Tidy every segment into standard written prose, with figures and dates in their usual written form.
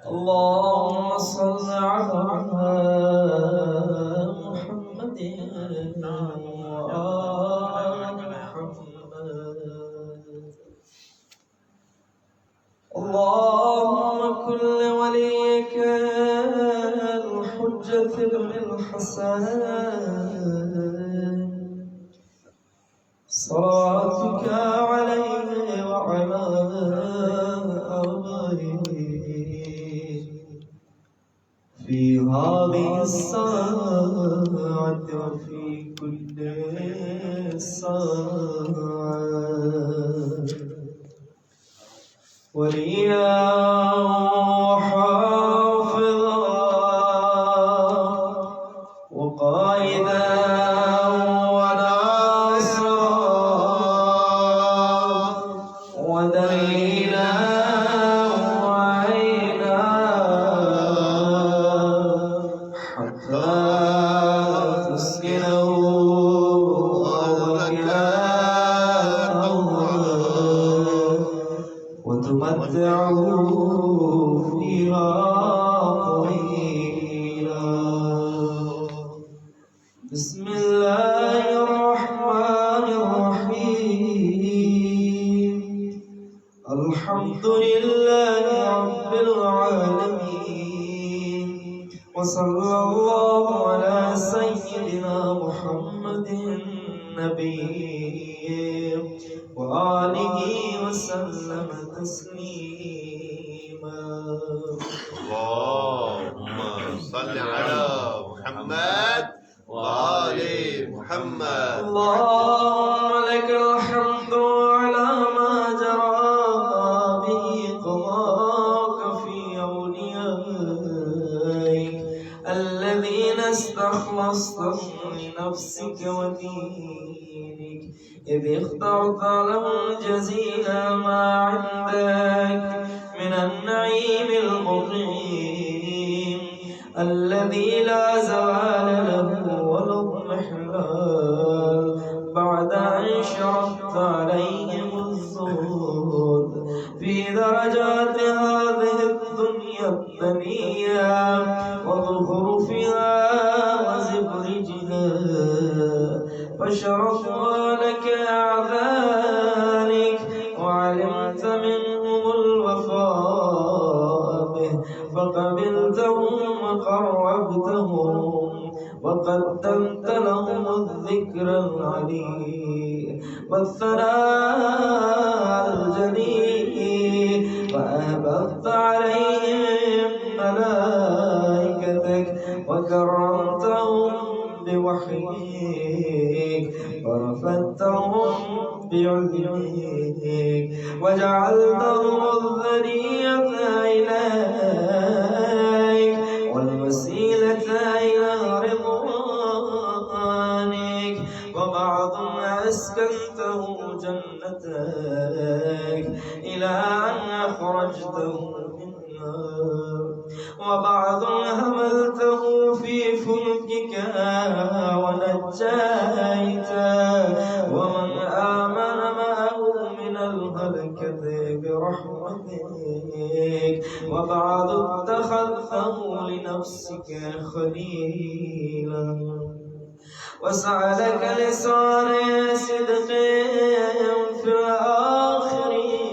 اللهم صل على محمد وآل محمد. اللهم كن لوليك الحجة بن الحسن صلاتك عليه وعلى آله في هذه الساعة وفي كل ساعة وليا وحافظا وقائدا ودليلا وعينا حتى تسكنه وتمتعه فيها طويلا. بسم الله الرحمن الرحيم. الحمد لله رب العالمين، وصلى الله على سيدنا محمد النبي وآله وسلم تسليما. اللهم صل على محمد وآل محمد. اللهم لك الحمد على ما جرى به قضاءك في أوليائك الذين استخلصتهم لنفسك ودينك، إذ اخترت لهم جزيل ما عندك من النعيم المقيم الذي لا زوال له ولا اضمحلال بعد أن شربت عليهم الزهد في درجات هذه الدنيا الدنيا وزخرفها وزبرجها، فشرفوا لك أعذارك وعلمت منهم الوفاء به، فقبلتهم وقربتهم وقدمت لهم الذكر العلي والثناء الجليل، وأهبطت عليهم ملائكتك وكرمتهم بوحيك ورفدتهم بعلمك وجعلتهم الذرية إليك والوسيلة إلى رضوانك، وبعضهم أسكنته جنتك إلى أن أخرجته منها، وبعضهم حملته في فلكك ونجيته ومن آمن معه من الهلكة برحمتك، وبعض اتخذته لنفسك خليلا وسألك لسان صدق في الآخرين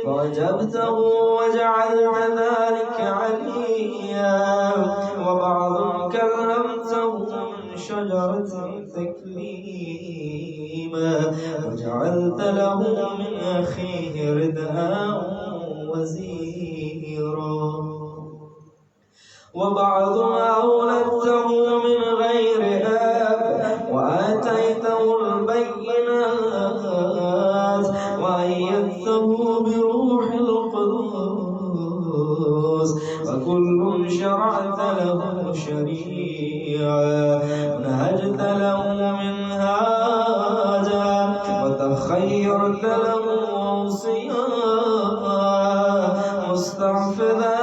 فوجبته وجعلت ذلك عليا، وبعض كلمته من شجرة تكليما وجعلت له من أخيه رداء وزيرا، وبعض أولدته من غير أب وآتيته البينات وأيدته بروح القدس، وكل شرعت له شريعة نهجت له منهاجا وتخيرت له وصيا مستحفظا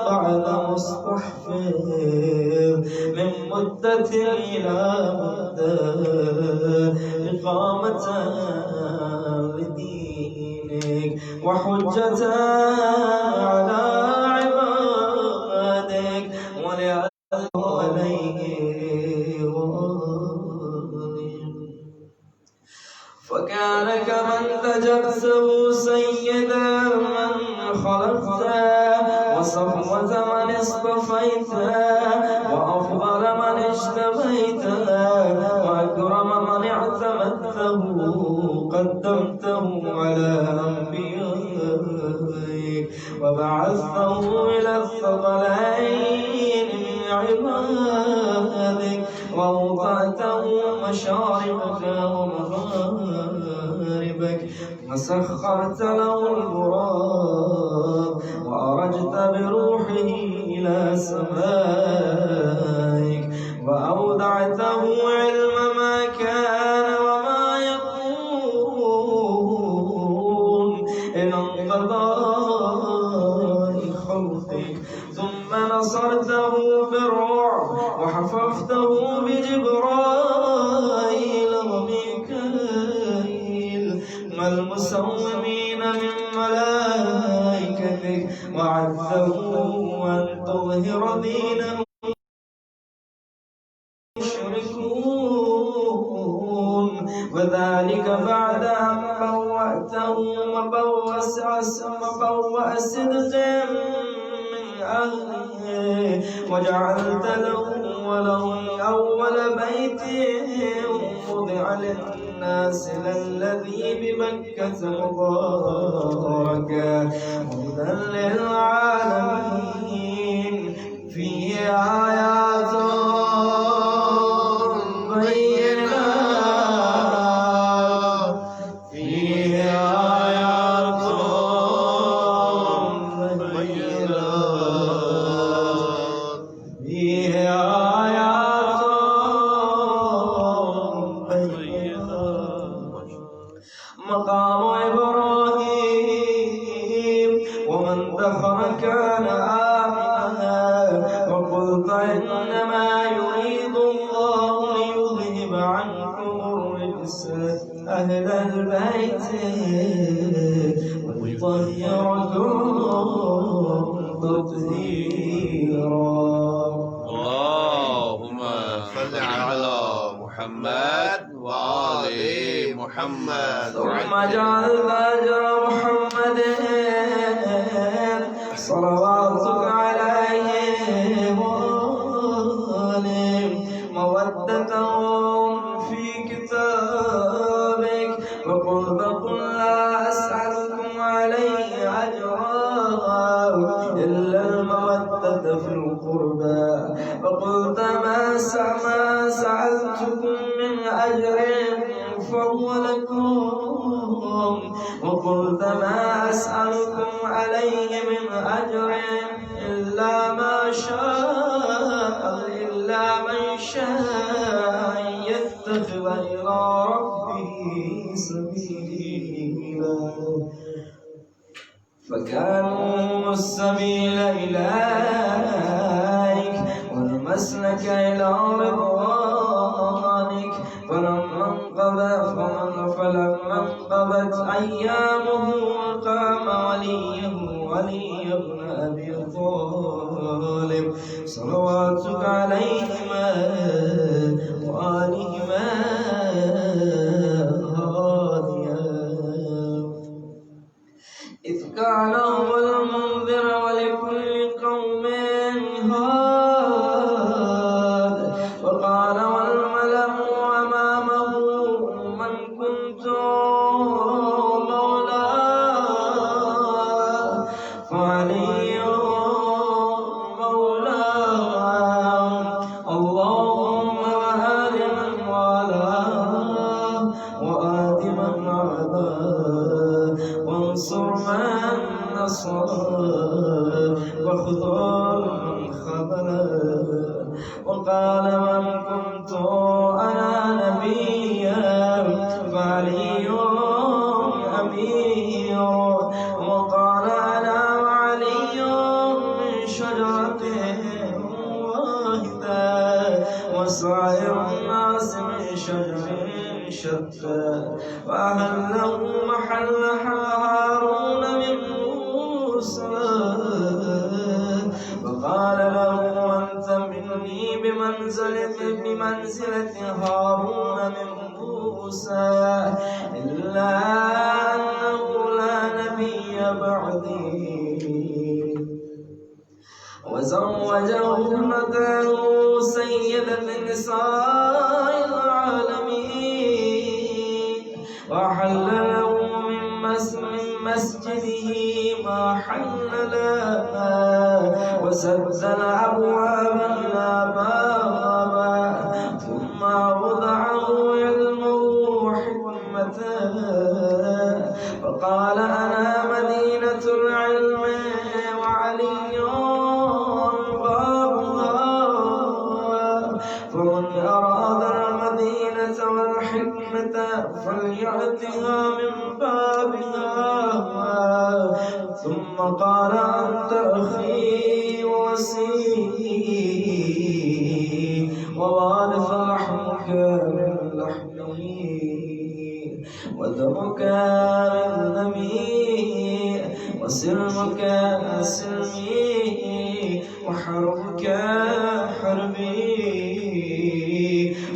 بعد مستحفظ من مدة إلى مدة إقامة لدينك وحجة على عبادك وليعلم عليه فكان كمن تجبته سيدا من خلقته وصفوة من اصطفيته وأفضل من اجتبيته وأكرم من اعتمدته قدمته على أنبيائك وبعثته إلى الثقلين من عبادك وأوضعته مشارقك ومغاربك وسخرت له البراق وأرجت بروحه إلى سمائك وأودعته علم ما كان وما يكون إلى انقضاء خلقك ثم نصرته بالروح وحفظته بجبرائيل وميكائيل والمسومين من ملائكتك وعده أن تظهر دينه المشركون وذلك بعد أن بوأته مبوأ صدق من أهله وجعلت له أول بيت وضع للناس للذي بمكة مباركا وهدى للعالمين فيه آيات بينات فيه آيات بينات فيه آيات بينات مقام إبراهيم ومن دخل كان آمنا وقلت إنما يريد الله ليذهب عنكم الرجس أهل البيت ويطهركم تطهيرا. اللهم صل على محمد وآل محمد ثم جعل أجر محمد صلواتك عليه وآله مودتهم في كتابك وقل لا أسألكم عليه أجرا إلا المودة في القربى وقلت ما سألتكم من أجر فهو لكم وقلت ما أسألكم عليه من أجر إلا من شاء يتخذ إلى ربه سبيلا فكانوا السبيل إليك والمسلك إلى رضوانك فلما انقضت أيامه قام ولي ابن أبي طالب صلواتك عليهما وآلهما هاديا إذ كان هو المنذر ولكل قوم هاد وقال والملأ أمامه من كنت مولاه فعلي مولاه اللهم وآل من والاه وآت من عاداه وانصر من نصره واخذل من خذله وقال من كنت أنا نبيا فعلي أمير وقال أنا وعلي من شجرة واحدة وسائر الناس من شجر شتى وأهله محل هارون بمنزلة هارون من موسى إلا أنه لا نبي بعدي وزوجه ابنته سيدة نساء العالمين وحل له من مسجده ما حل له وسد الأبواب إلى بابا ثم وضعه علما وحكمة فقال أنا مدينة العلم وعلي بابها فمن أراد المدينة والحكمة فليأتها من بابها ثم قال أنت أخي ووصي ووارث لحمك من لحمي ودمك من دمي وسلمك سلمي وحربك حربي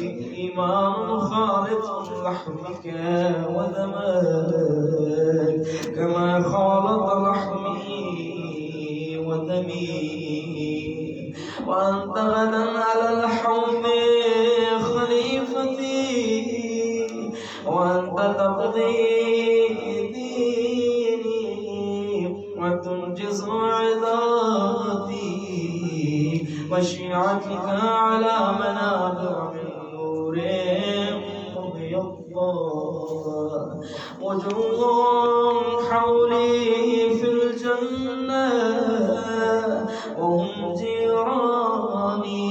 الإيمان خالط لحمك ودمك كما خالط لحمي ودمي وأنت غدا على الحوض خليفتي وأنت تقضي ديني وتنجز عظاتي وشيعتك على منابر من نور مبيضة وجوه حولي في الجنة وهم جيراني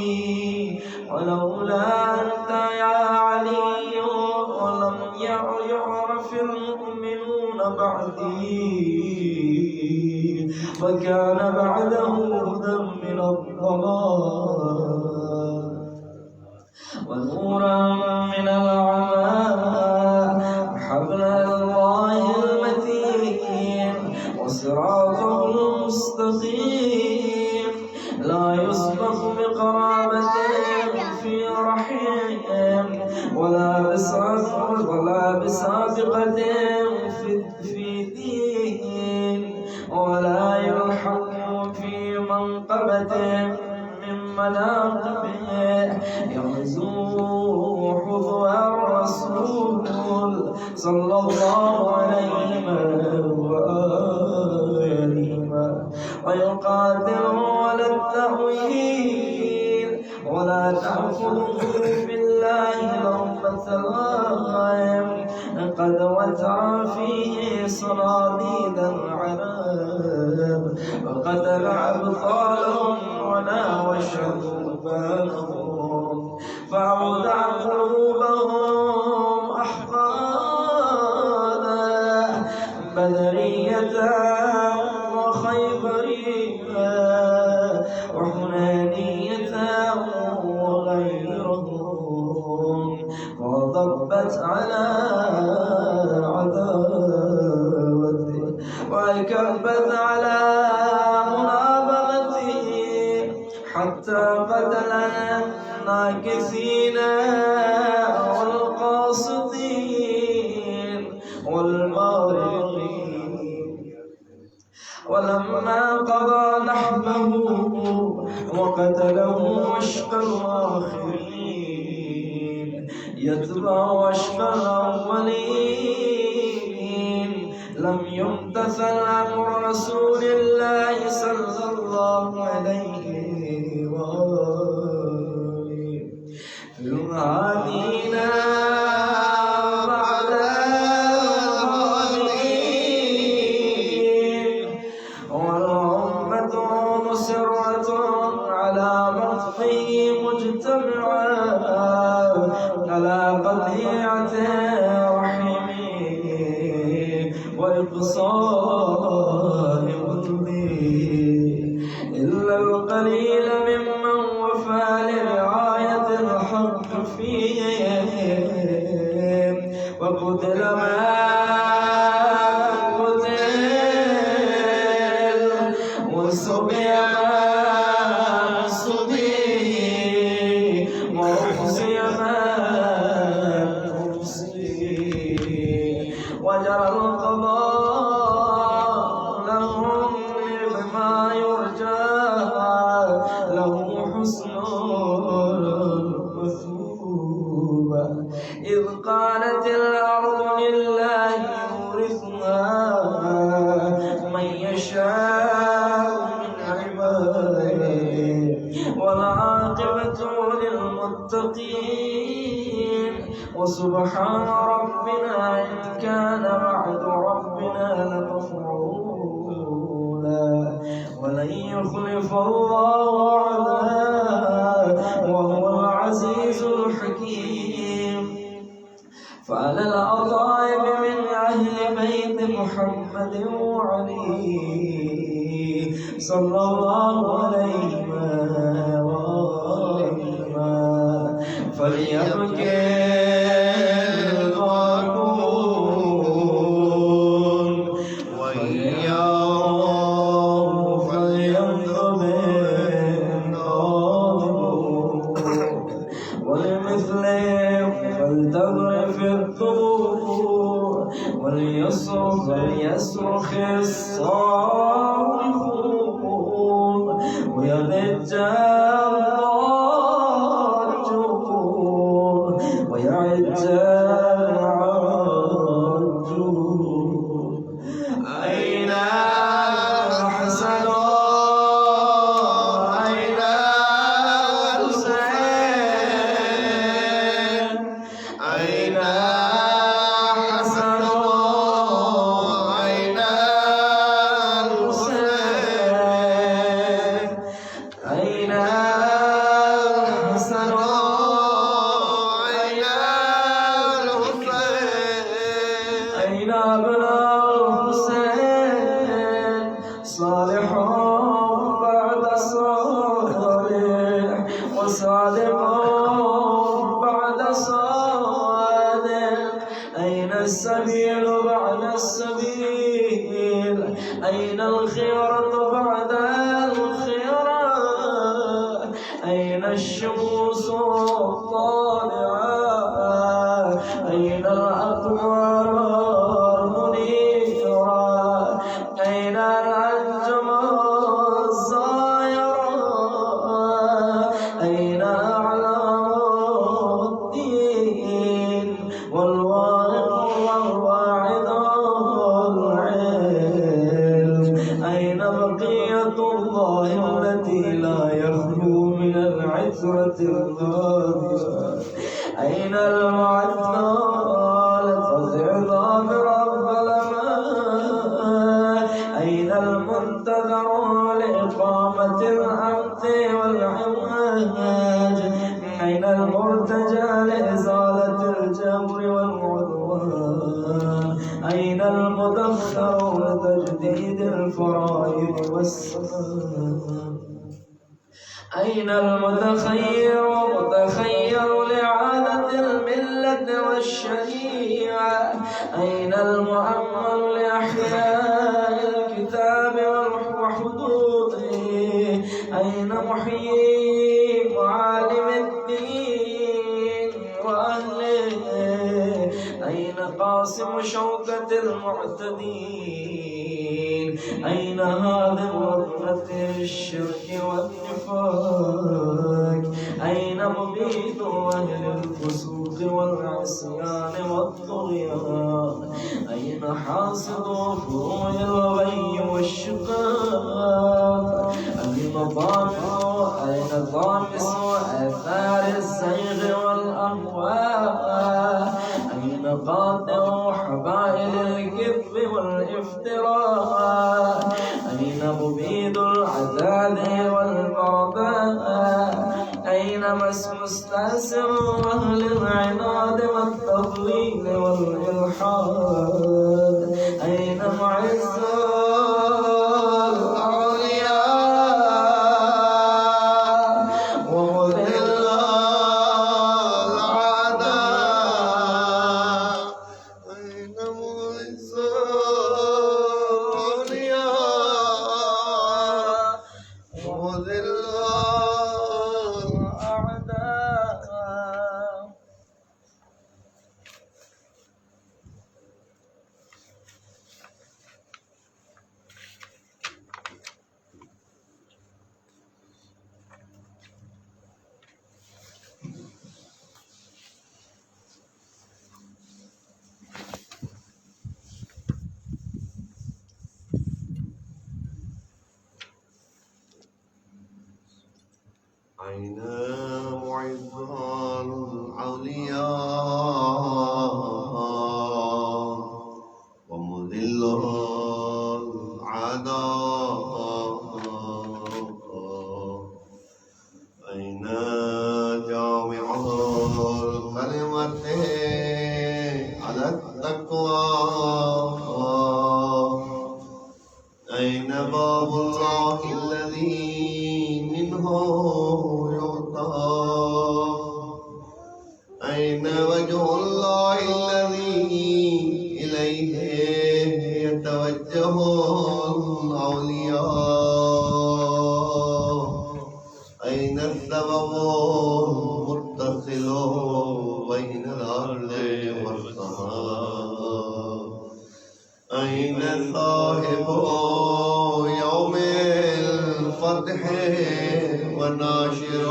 ولولا أنت يا علي ولم يعرف المؤمنون بعدي فكان بعده هدى من الضلال ونورا من العمى حبل الله المتين وصراطه المستقيم لا يسبق بقرابة في رحم ولا بسابقة في دين ولا يلحق في منقبة من مناقبه يغزو حظو الرسول صلى الله عليه وآله ويقاتل على التأويل ولا تأخذه بالله لومة لائم قد وتر فيه صناديد العرب وقتل أبطالهم وناوش ذنوبهم فأودع قلوبهم أحقادا بدرية وخيبرية وحنانية وغيرهم وضبت على عداوته وكبت على منابغته حتى قتل الناكثين والقاسطين والمارقين ولما قضى نحبه وقتله أشقى الآخرين يتبع أشقى الأولين لم يمتثل أمر رسول الله صلى الله عليه وآله في الهادين بعد الغابرين والأمة مسرة على مطفه مجتمعة على قطيعة رحمه وإقصاء إلا القليل ممن وفى لرعاية الحق فيهم وقتل ما قتل وسبي ما سبي يشاء من عباده والعاقبة للمتقين وسبحان ربنا إن كان وعد ربنا لمفعولا ولن يخلف الله وعده وهو العزيز الحكيم فعلى الأطائب من أهل بيت محمد وعلي صلى الله عليه وآله فليبكي الباكون وإياه فلينظر الناظرون ولمثله فلتضرب الطور وليصرخ الصارخون ويضج الضاجون ويعج العاجون أين الحسن أين الحسين أين حسن أين الحسين أين الحسن أين الحسين أين ابن الحسين صالح بعد صالح وصادق بعد صادق أين السبيل بعد السبيل أين الخيرة بعد الخيرة أين الشموس الطالعة أين الأقمار المنيرة أين الأنجم الزايرة أين أعلام الدين والواعظ والواعظ العلم أين بقية الله التي لا يخلو من العترة الغابرة أين المعتنى لتضع رب الأمان أين المنتظر لإقامة الأمن والعماج أين المرتجى لإزالة الجبر والعدوان أين المدخر لتجديد الفرائض والسلام أين المتخير لإعادة الملة والشريعة أين المؤمل لإحياء الكتاب وحدوده أين محيي معالم الدين وأهله أين قاسم شوكة المعتدين أين هادم رتبة الشرك والنفاق أين مبيد أهل الفسوق والعصيان والطغيان أين حاصد فروع الغي والشقاق أين طامس آثار الزيغ والأهواء أين قاطع حبائل الكذب والافتراء أين مبيد العذاب والبغضاء أين مستأسر أهل العناد والتضليل والإلحاد أين معز الأولياء ومذل الأعداء أين معز الأولياء ومذل الأعداء أين معز الأولياء ومذل الأعداء أين جامع الكلمة على التقوى أين باب الله الذي منه يعطى أين وجه الله الذي إليه يتوجه الأولياء أين السبب المتصل بين الأرض والسماء أين صاحب يوم الفتح وناشر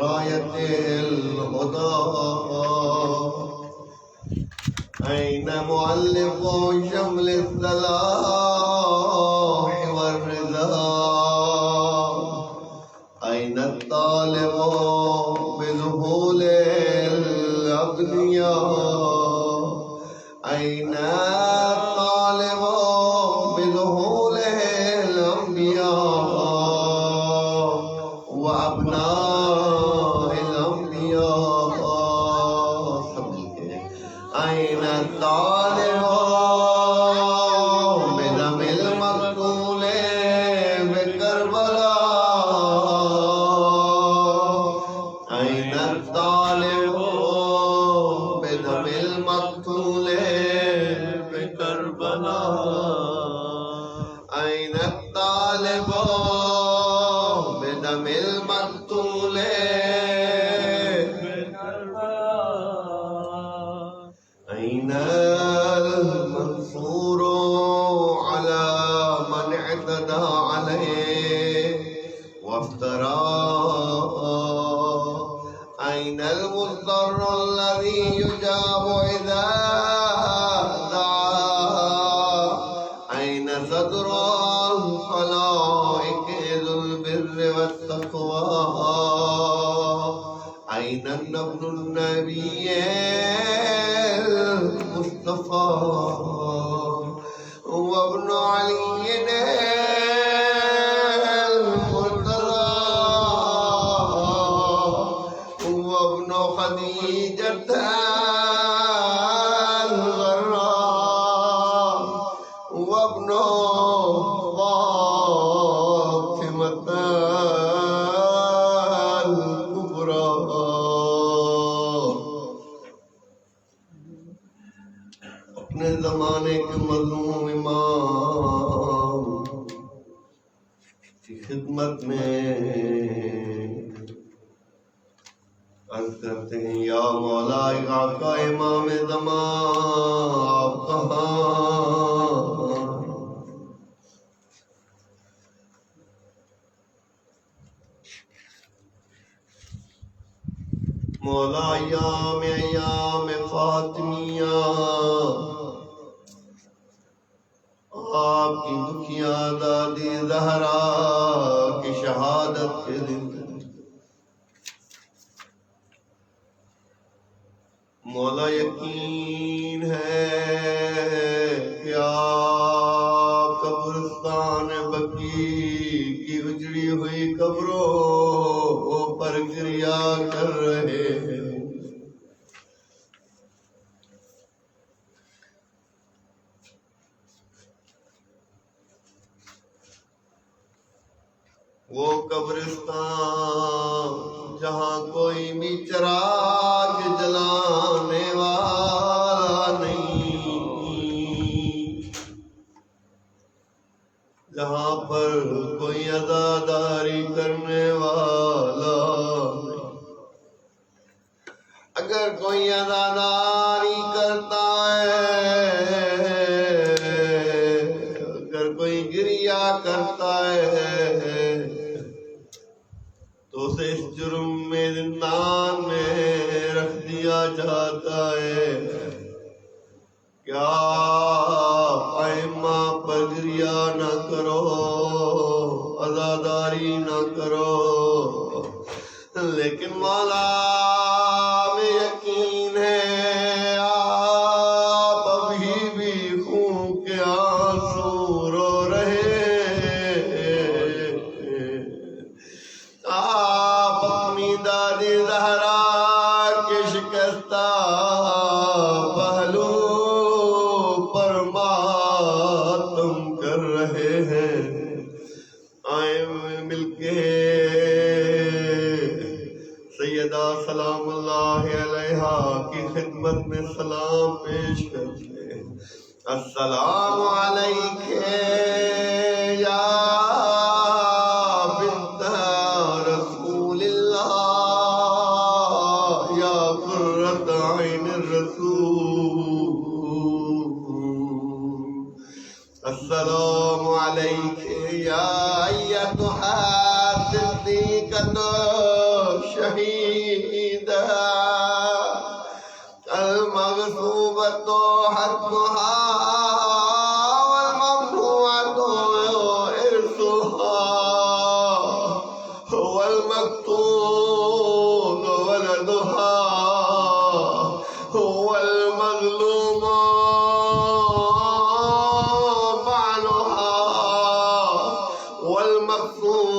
راية الهدى أين مؤلف شمل الصلاح والرضا أين الطالب بذهول الأغنياء أين الطالب بذهول الأنبياء وأبناء الأنبياء أين الطالب بدم المقتول بكربلاء أين الطالب بدم المقتول بكربلاء أين الطالب بدم المقتول بكربلاء أين المنصور على من اعتدى عليه وافترى أين المضطر الذي يجاب إذا دعا أين صدر الخلائق ذو البر والتقوى أين النبل النبي المصطفى وابن علي المرتضى وابن خديجة الغراء وابن فاطمة الكبرى अपने ज़माने के मज़लूम इमाम की खिदमत में अर्ज़ करते हैं या मौला आका इमाम ज़मान आप कहाँ मौला अय्याम फातिमिया आपकी दुखिया दादी ज़हरा की शहादत के दिन मौला यकीन है कि आप कब्रिस्तान बकी की उजड़ी हुई कब्रों पर क्रिया कर रहे हैं। वो कब्रिस्तान जहाँ कोई भी चिराग जलाने वाला नहीं, जहाँ पर कोई अज़ादारी करने वाला नहीं। अगर कोई अज़ादारी करता है, अगर कोई गिरिया करता है तो उसे इस जुर्म में जिंदान में रख दिया जाता है। क्या आइम्मा पर गिरिया न करो, अज़ादारी न करो, लेकिन मौला में यकीन है आप अभी भी खून के आंसू रो रहे हैं। आप अपनी दादी ज़हरा के शिकस्ता पहलू पर मातम कर रहे हैं। आए मिलके सैयदा सलामुल्लाह अलैहा की खिदमत में सलाम पेश करते हैं। अस्सलामु अलैके या बिन्त रसूलिल्लाह या कुर्रत ऐन रसूल। अस्सलामु अलैके या अय्यतुहा सिद्दीक़तु शहीदा अल-मग़सूबतु हक़्क़ुहा वल ममनूअतु इर्सुहा वल मक़तूल वलदुहा वल मज़लूम बालुहा वल मक़सूरतु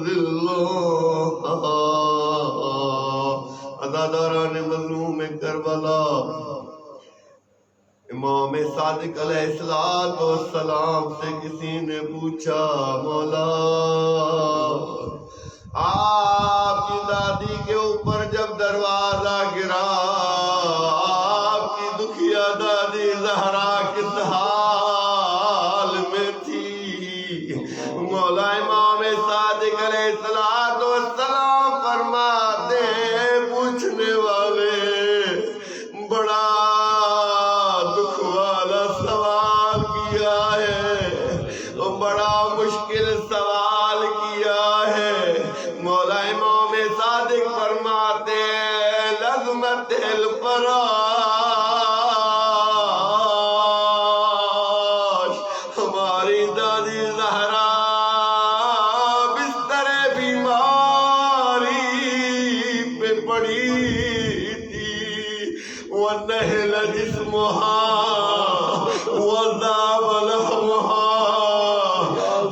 ज़िल्लुहा। अज़ादारान मज़लूम करबला इमाम सादिक अलैहिस्सलातु वस्सलाम से किसी ने पूछा, मौला आपकी दादी के ऊपर जब दरवाजा गिरा, आपकी दुखिया दादी ज़हरा किस हाल में थी? मौला इमाम सादिक अलैहिस्सलातु वस्सलाम फरमाते हैं, पूछने वाले बड़ा दुख वाला सवाल किया है, बड़ा मुश्किल सवाल किया है। मौला इमाम सादिक फरमाते हैं, लज़्मतिल फराश, हमारी दादी ज़हरा बिस्तरे बीमारी पे पड़ी थी। वनहल जिस्मुहा वज़ाब लहमुहा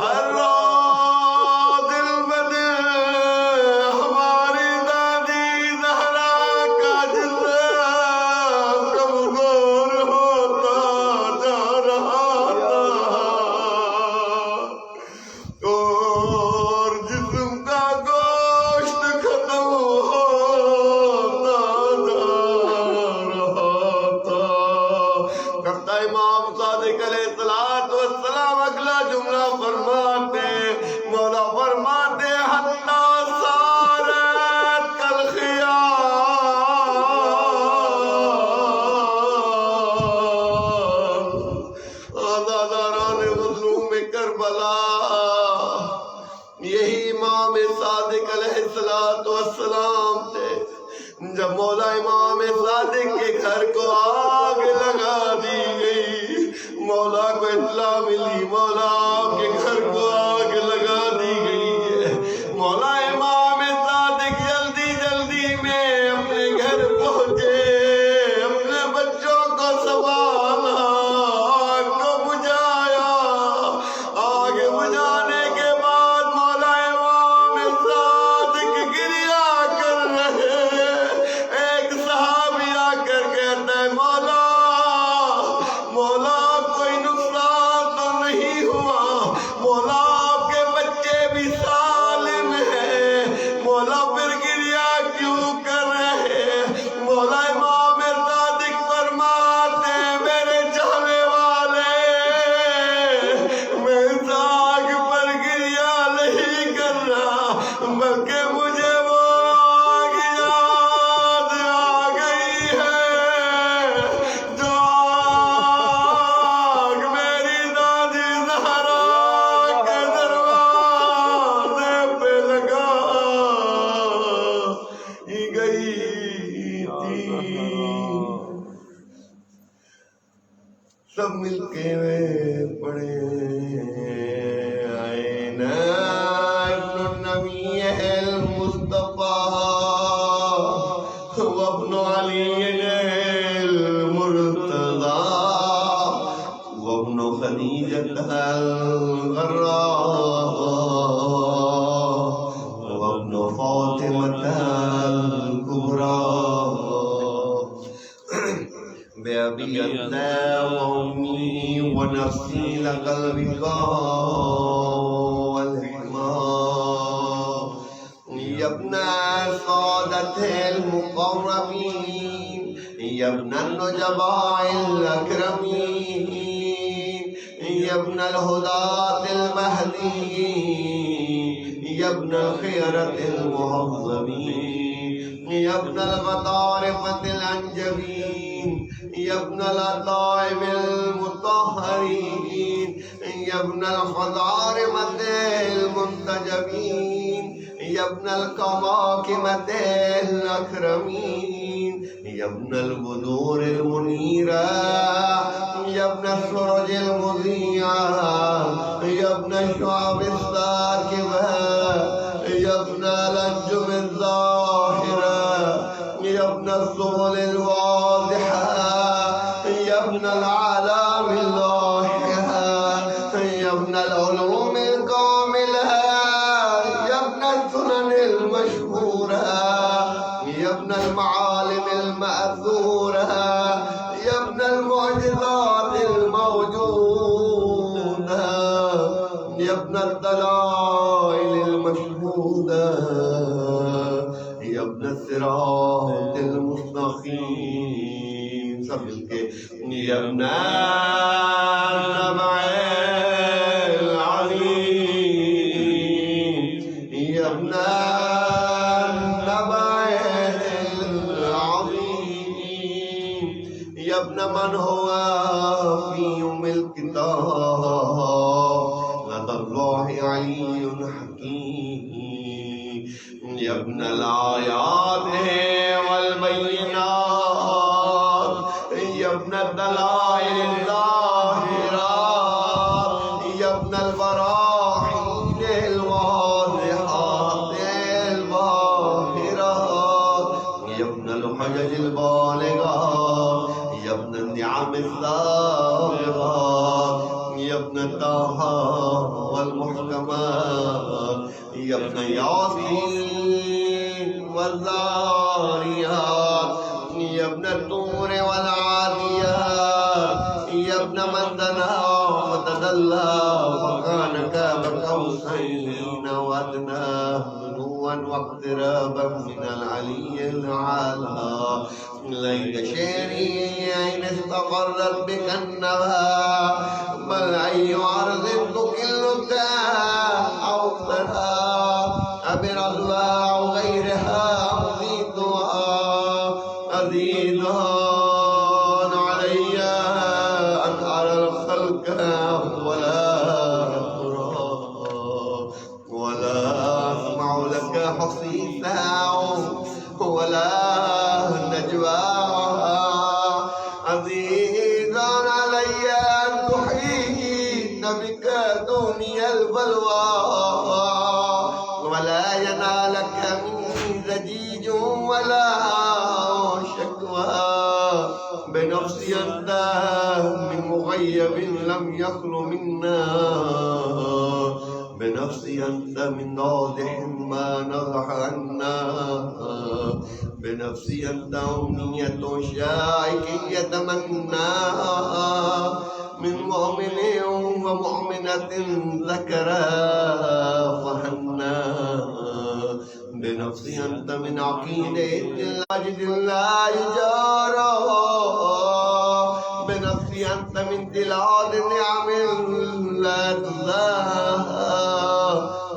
अर्रादिल बदन, हमारी दादी ज़हरा का जिस्म कमज़ोर होता जा रहा था और जिस्म का गोश्त खत्म होता जा रहा था। करता इमाम सादिक अलैहिस्सलातु वस्सलाम अगला जुमला फरमाते, मौला फरमाते हत्ता सारत कल खियाल। आज़ादारान मज़लूम करबला, यही इमाम सादिक अलैहिस्सलातु वस्सलाम थे। जब मौला इमाम सादिक के घर को आग लगा दी गई, मौला को इत्तला मिली मौला आपके घर को आग लगा दी गई है। मौला इमाम सादिक जल्दी जल्दी में अपने घर पहुंचे, अपने बच्चों को संभाला, आग को बुझाया। आग बुझाने के बाद मौला इमाम सादिक गिरिया कर रहे। एक सहाबी आकर कहता है, मौला मौला कोई नुकसान तो नहीं हुआ? الغراء وابن فاطمة الكبرى بأبي أنت وأمي ونفسي لك البقاء والحمار يا ابن سادة المقربين يا ابن النجباء الأكرمين يا ابن الهداة المهديين يا ابن الخيرة المهذبين يا ابن الغطارفة الأنجبين يا ابن الأطائب المطهرين يا ابن الخضارمة المنتجبين يا ابن الكواكبة الأكرمين يا ابن البدور المنيرة يا ابن السرج المضيعة يا ابن الشعب الساكبة يا ابن الأنجم الظاهرة يا ابن السبل الواضحة يا ابن الأعلام اللاحقة يا ابن العلوم الكاملة يا ابن السنن المشهورة يا ابن المعالم المأثورة يا ابن المعجزات الموجودة يا ابن الدلائل المشهودة يا ابن الصراط المستقيم يا ابن النبع العظيم يا ابن النبع العظيم يا ابن من هو في يوم الكتاب لدى الله علي حكيم يا ابن الآيات والبينات يا ابن الدلائل الظاهرات يا ابن البراهين الواضحات الباهرات يا ابن الحجج البالغات يا ابن النعم السابغات يا ابن الطه والمحكمات يا ابن ياسين والذاريات يا ابن الطور والعاديات يا ابن من دنا وتدلى وكان كاب قوسين وادنى بنوا واقترابا من العلي الاعلى ليت شعري اين استقرت بك النوى بل اي عرض تكلك او ترى أبر الله غيرها أزيدها علي أن أرى الخلق ولا ترى ولا أسمع لك حصيثا ولا نجواها عزيز علي أن تحيط بك دوني البلوى ولا ينالك مني زجيج ولا شكوى بنفسي أنت من مغيب لم يخل منا بنفسي أنت من ناضح ما نضح عنا بنفسي أنت أمنية شائك يتمنى من مؤمن ومؤمنة ذكرا فهنا بنفسي أنت من عقيدة المجد لا يجارى بنفسي أنت من تلاد النعم لا تزاهى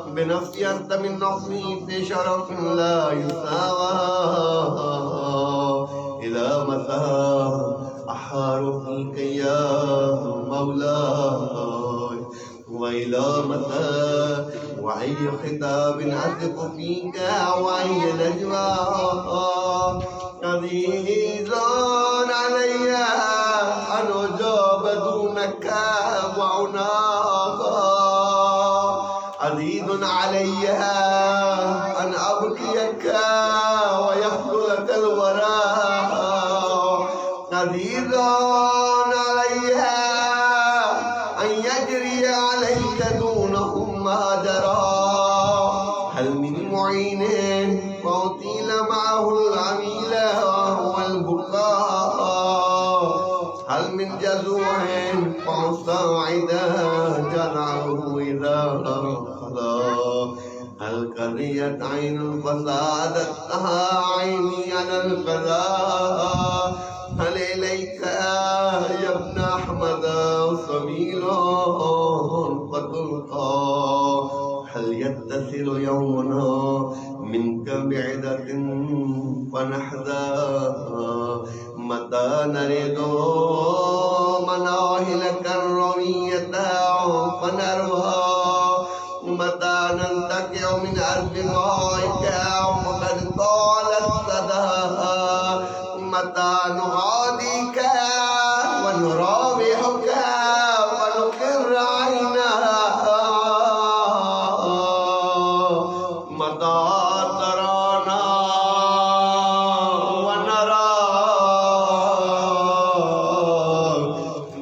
بنفسي أنت من نصيب شرف لا يساوى إلى متى أحار فيك يا مولاي وإلى متى وأي خطاب أثق فيك وأي نجوى عزيز علي أن أجاب دونك وعناك عزيز علي أن أبكيك ويخلو لك الوراء عزيز علي أن يجري على عليك دونهم ما جرى هل من معين فأطيل معه العميل والبكاء هل من جزوع فأصاعد جرعه إذا خلا هل قريت عين فسادتها عيني على القضاء هل إليك يا ابن أحمد سبيل فتلقى هل يتصل يومنا منك بعدة فنحذى متى نرد مناهلك الروية فنروها متى ننتقع من أرض غائك فقد طال الصدى متى نغاديك ونراوحك ونقر عينها متى ترانا ونرى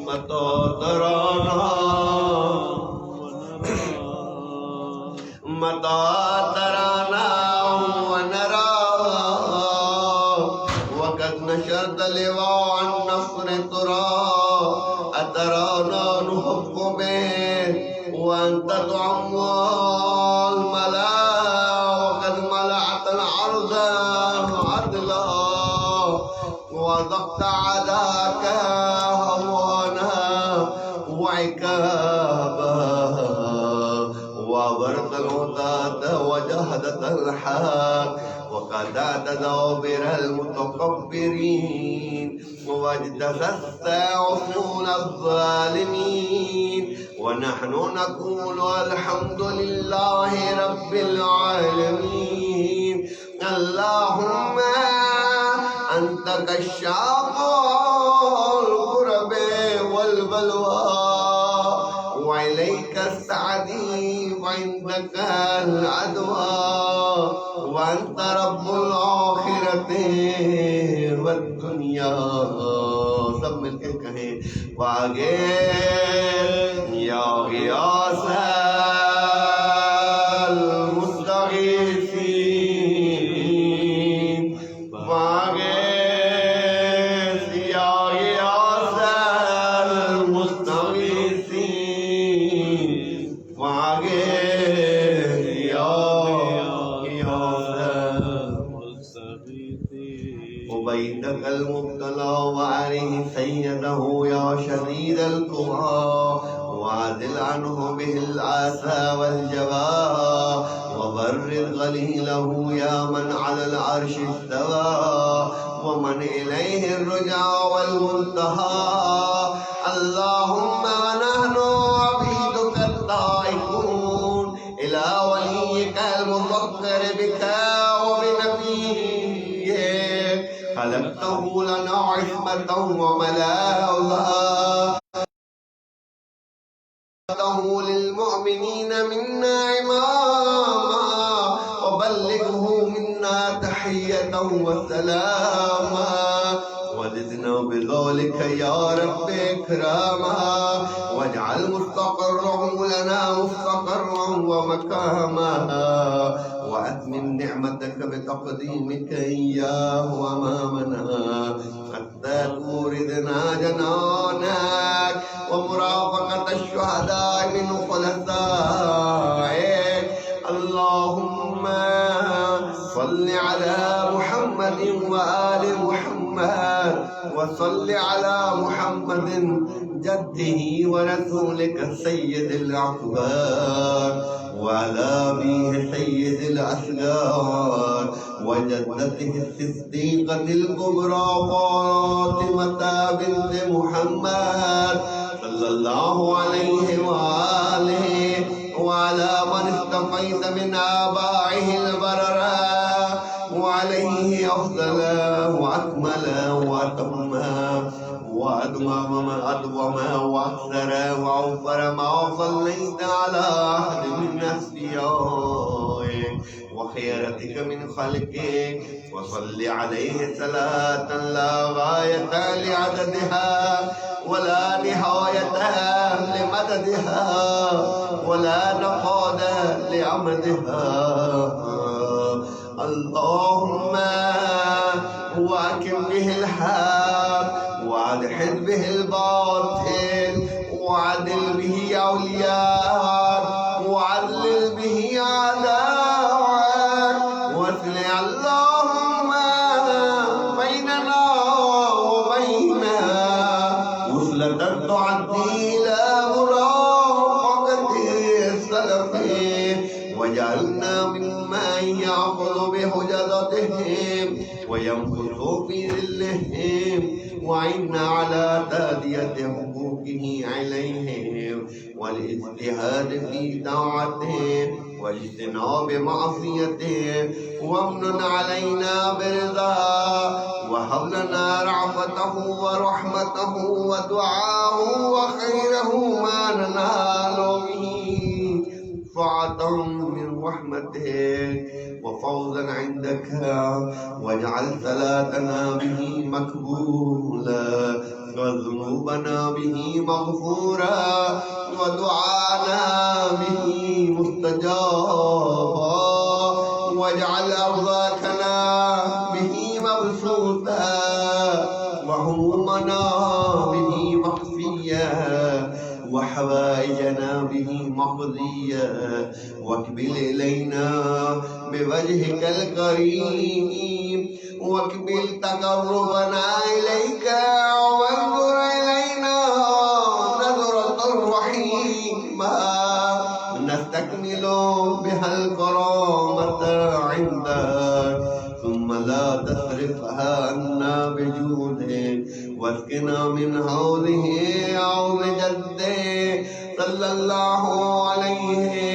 متى ترانا متى ترانا ونرى وقد نشرت لواء النصر ترى أترانا نحب به وأنت تعم الملا وقد ملأت الأرض عدلا وضقت عداك هوانا وعكابا وبرت الهداة وجهدت الحق وقطعت دابر المتكبرين واجتثثت عصيون الظالمين ونحن نقول الحمد لله رب العالمين اللهم أنت كشاف الكرب والبلوى وإليك السعدي وعندك العدوى وأنت رب الآخرة والدنيا सब मिलकर कहें वागे या गियास मुस्तगीसीन वागे या गियास मुस्तगीसीन वागे या وبيدك المبتلى وعليه سيده يا شديد القوى وعدل عنه به الآسى والجباء وبرد غليله يا من على العرش استوى ومن إليه الرجع والمنتهى اللهم ونحن عبيدك الطائفون إلى وليك المفكر بك وبنبيك خلقته لنا عصمة وملاذا للمؤمنين منا إماما وبلغه منا تحية وسلاما وزدنا بذلك يا رب إكراما واجعل مستقره لنا مستقرا ومكاما وأتمم نعمتك بتقديمك إياه أمامنا حتى توردنا جنانك ومرافقة الشهداء من خلفائك اللهم صل على محمد وآل محمد وصل على محمد جده ورسولك سيد الأكبر وعلى أبيه سيد الأسرار وجدته الصديقة الكبرى فاطمة بنت محمد صلى الله عليه وآله وعلى من استقيت من آبائه البرراء وعليه أفضل وأكمل وأتم وأدوم وأكثر وأوفر ما صليت على أحد من أسفيائك وخيرتك من خلقك وصل عليه صلاة لا غاية لعددها ولا نهاية لمددها ولا نفاد لعمدها. اللهم واكب به الحق وادحض به الباطل وعدل به أولياء وعدل به أعداء واصلح اللهم بيننا وبينها وصلة تعدي إلى مرافقة السلف وجعلنا ممن يأخذ بحجرتهم وينفث في ظلهم وعنا على تأدية حقوقه عليهم والاجتهاد في طاعته واجتناب معصيته وامن علينا برضاه وهب لنا رعفته ورحمته ودعاه وخيره ما ننال به طاعة من رحمتك وفوزا عندك واجعل صلاتنا به مقبولا وذنوبنا به مغفورا ودعانا به مستجابا واجعل أرزاقنا به مبسوطا وهمومنا به مخفيا وحوائجنا به مقضيا واقبل إلينا بوجهك الكريم واقبل تقربنا إليك وانظر إلينا نظرة رحيمة نستكمل بها الكرامة عندك ثم لا تصرفها عنا بجودك واسقنا من حوضه حوض جده صلى الله عليه